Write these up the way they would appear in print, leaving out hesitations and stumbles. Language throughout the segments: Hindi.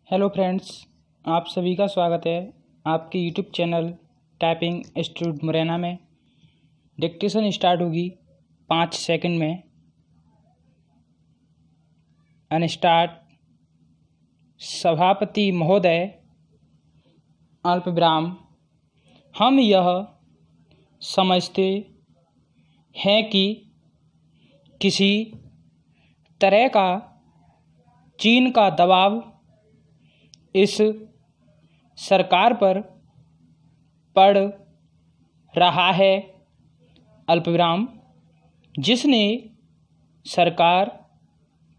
हेलो फ्रेंड्स, आप सभी का स्वागत है आपके YouTube channel typing institute Morena में। डिक्टेशन स्टार्ट होगी 5 सेकंड में। अनस्टार्ट। सभापति महोदय अल्पविराम, हम यह समझते हैं कि किसी तरह का चीन का दबाव इस सरकार पर पड़ रहा है, अल्पविराम, जिसने सरकार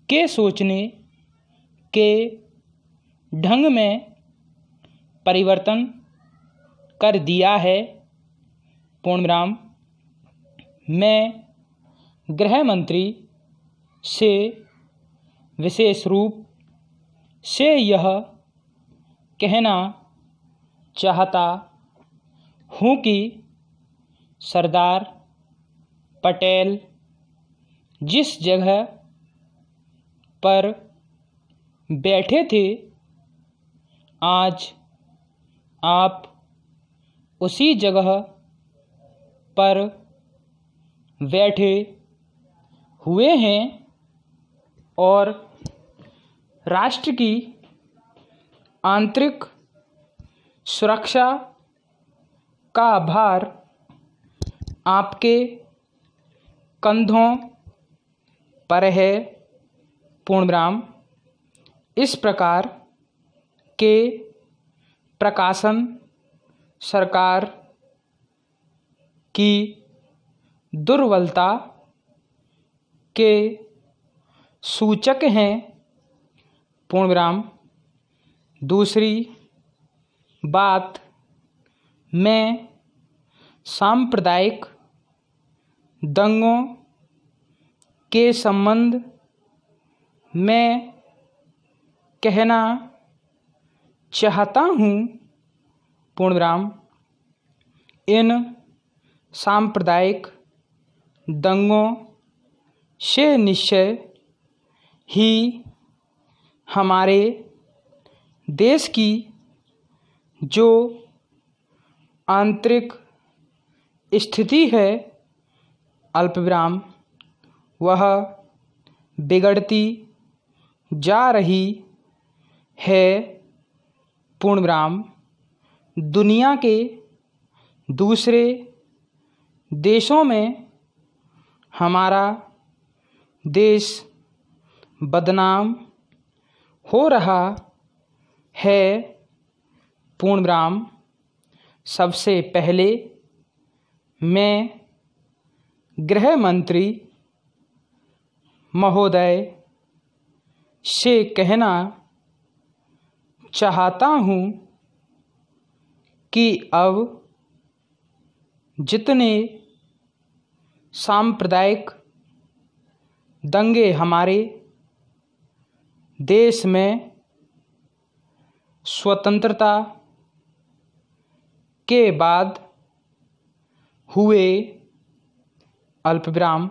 के सोचने के ढंग में परिवर्तन कर दिया है, पूर्णविराम। मैं गृह मंत्री से विशेष रूप से यह कहना चाहता हूँ कि सरदार पटेल जिस जगह पर बैठे थे, आज आप उसी जगह पर बैठे हुए हैं और राष्ट्र की आंतरिक सुरक्षा का भार आपके कंधों पर है, पूर्णविराम। इस प्रकार के प्रकाशन सरकार की दुर्बलता के सूचक हैं, पूर्णविराम। दूसरी बात, मैं सांप्रदायिक दंगों के संबंध में कहना चाहता हूँ, पूर्णविराम। इन सांप्रदायिक दंगों से निश्चय ही हमारे देश की जो आंतरिक स्थिति है, अल्पविराम, वह बिगड़ती जा रही है, पूर्णविराम। दुनिया के दूसरे देशों में हमारा देश बदनाम हो रहा है, पूर्णविराम। सबसे पहले मैं गृह मंत्री महोदय से कहना चाहता हूँ कि अब जितने सांप्रदायिक दंगे हमारे देश में स्वतंत्रता के बाद हुए, अल्पविराम,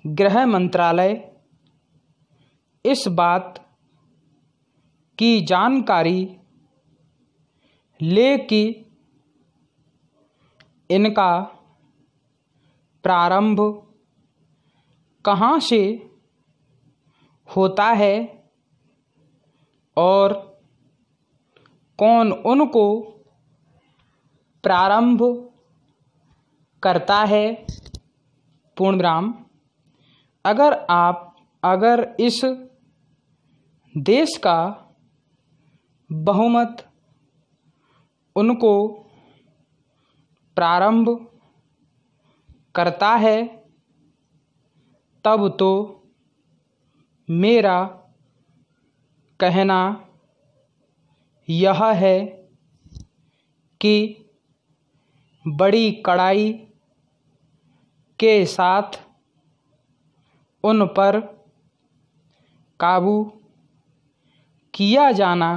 गृह मंत्रालय इस बात की जानकारी ले कि इनका प्रारंभ कहाँ से होता है और कौन उनको प्रारंभ करता है, पूर्णविराम। अगर इस देश का बहुमत उनको प्रारंभ करता है, तब तो मेरा कहना यह है कि बड़ी कड़ाई के साथ उन पर काबू किया जाना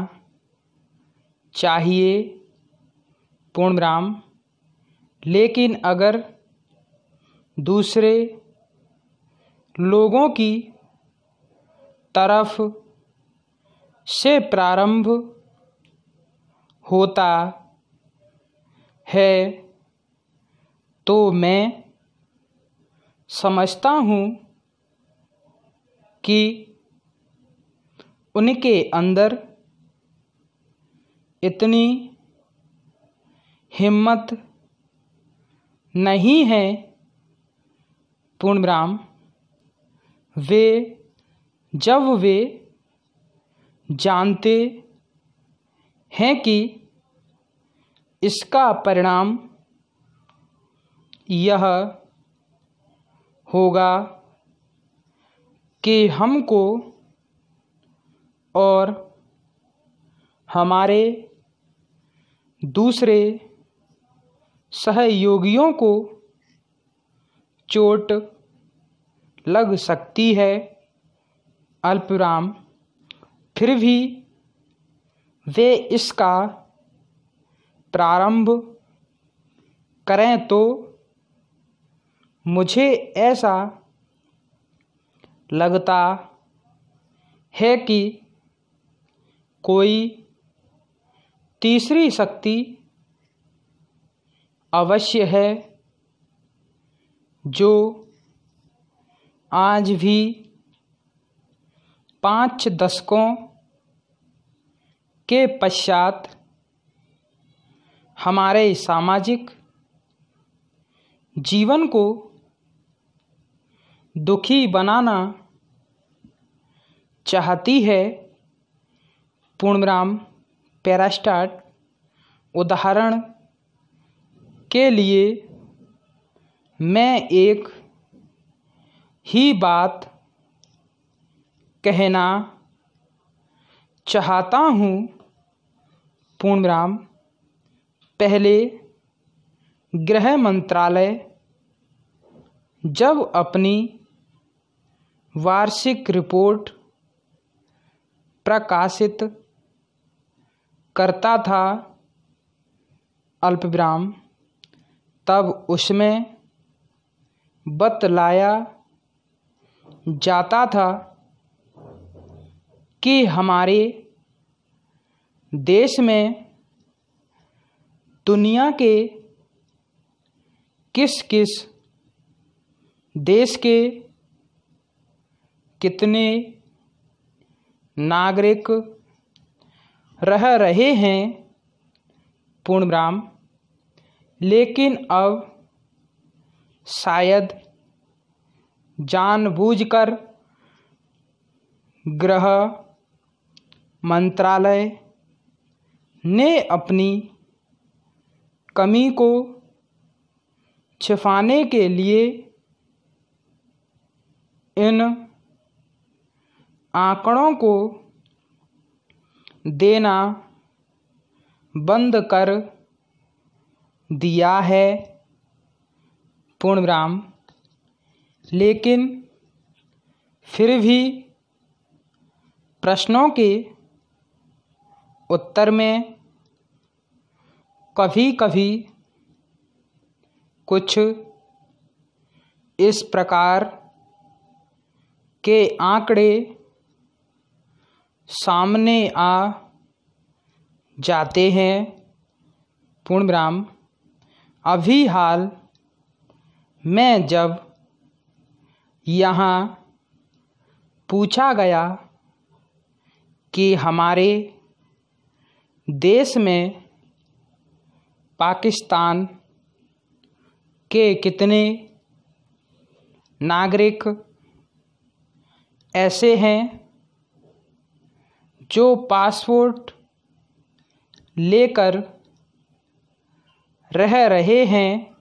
चाहिए, पूर्णविराम। लेकिन अगर दूसरे लोगों की तरफ से प्रारंभ होता है तो मैं समझता हूँ कि उनके अंदर इतनी हिम्मत नहीं है पूर्णब्रह्म। जब वे जानते हैं कि इसका परिणाम यह होगा कि हमको और हमारे दूसरे सहयोगियों को चोट लग सकती है अल्पविराम, फिर भी वे इसका प्रारंभ करें तो मुझे ऐसा लगता है कि कोई तीसरी शक्ति अवश्य है जो आज भी 5 दशकों के पश्चात हमारे सामाजिक जीवन को दुखी बनाना चाहती है पूर्णब्रह्म। पैरास्टार्ट उदाहरण के लिए मैं एक ही बात कहना चाहता हूँ पूर्णब्रह्म। पहले गृह मंत्रालय जब अपनी वार्षिक रिपोर्ट प्रकाशित करता था अल्पविराम, तब उसमें बतलाया जाता था कि हमारे देश में दुनिया के किस किस देश के कितने नागरिक रह रहे हैं पूर्णब्रह्म। लेकिन अब शायद जानबूझकर गृह मंत्रालय ने अपनी कमी को छिपाने के लिए इन आंकड़ों को देना बंद कर दिया है पूर्णब्रह्म। लेकिन फिर भी प्रश्नों के उत्तर में कभी कभी कुछ इस प्रकार के आंकड़े सामने आ जाते हैं पूर्णब्रह्म। अभी हाल में जब यहाँ पूछा गया कि हमारे देश में पाकिस्तान के कितने नागरिक ऐसे हैं जो पासपोर्ट लेकर रह रहे हैं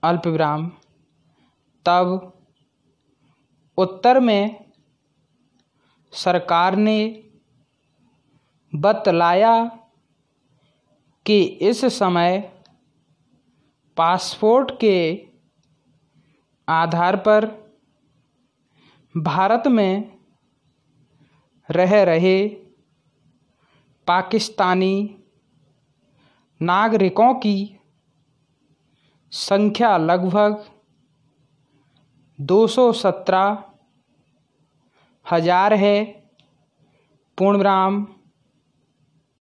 अल्पविराम, तब उत्तर में सरकार ने बतलाया कि इस समय पासपोर्ट के आधार पर भारत में रह रहे पाकिस्तानी नागरिकों की संख्या लगभग 217,000 है पूर्ण विराम